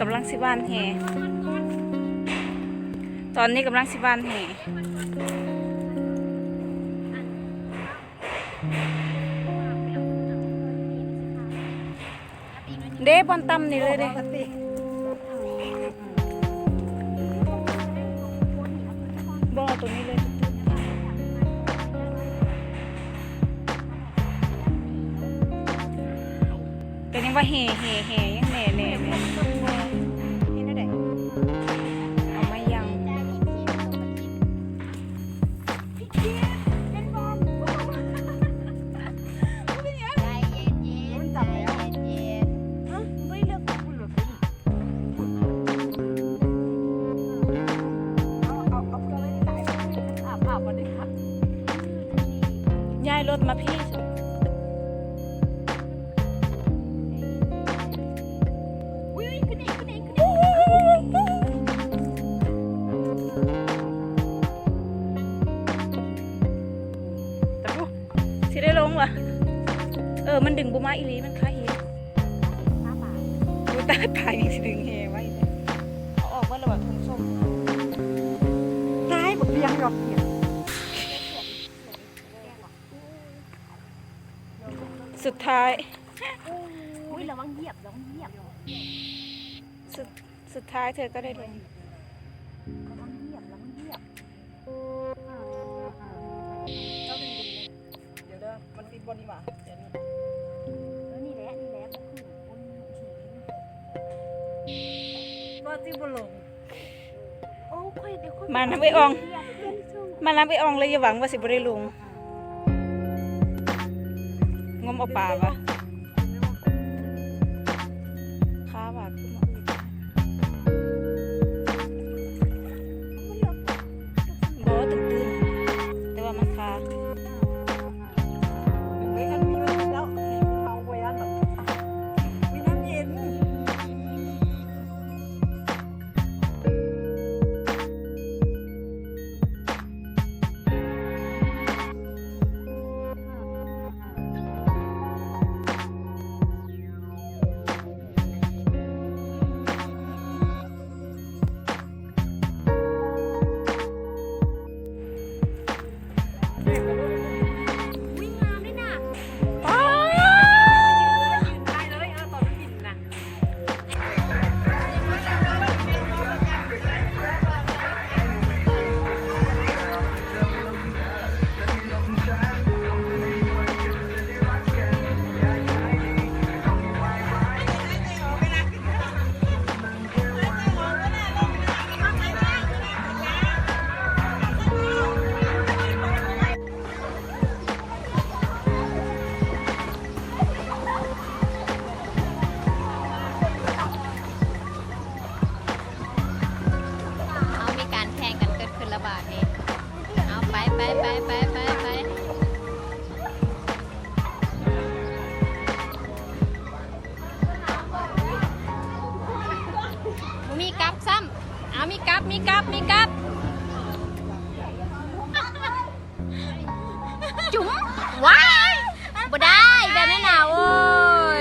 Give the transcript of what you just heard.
กำลังสิบ้านแห่ตอนนี้กำลังสิบ้านแห่เด้บอลตำนี่เลยเด้บอลตัวนี้เลยก็ยังว่าแห่ยังแหน่เอามายังย้ายรถมาพี่สิได้ลงวะมันดึงบุมาอีลีมันคล้ายเฮดูตาตายยังสิดึงเฮไว้เอาออกว่าระเบิดทุ่งส้มตายบอกยังหรอกเนี่ยสุดท้ายระวังเหยียบสุดท้ายเธอก็ได้ลงระวังเหยียบเจ้าดึงเดี๋ยวเด้อมันติดบนนี่หว่าเดี๋ยวนี้นี่แหละว่าติดบนลงโอ้ค่อยเดี๋ยวมาน้ำไปอองเลยอย่าหวังว่าสิบ่ได้ลงงมเอาป่าวะค้าบาดขึ้นมาบ่ตื่นแต่ว่ามันคาไม่กันมีแล้วเอาไว้อันแบบมีน้ำเย็นมีกับซ้ำมีกับจุ๋มว้ายบ่ได้แบบนั้นน่ะโอ้ย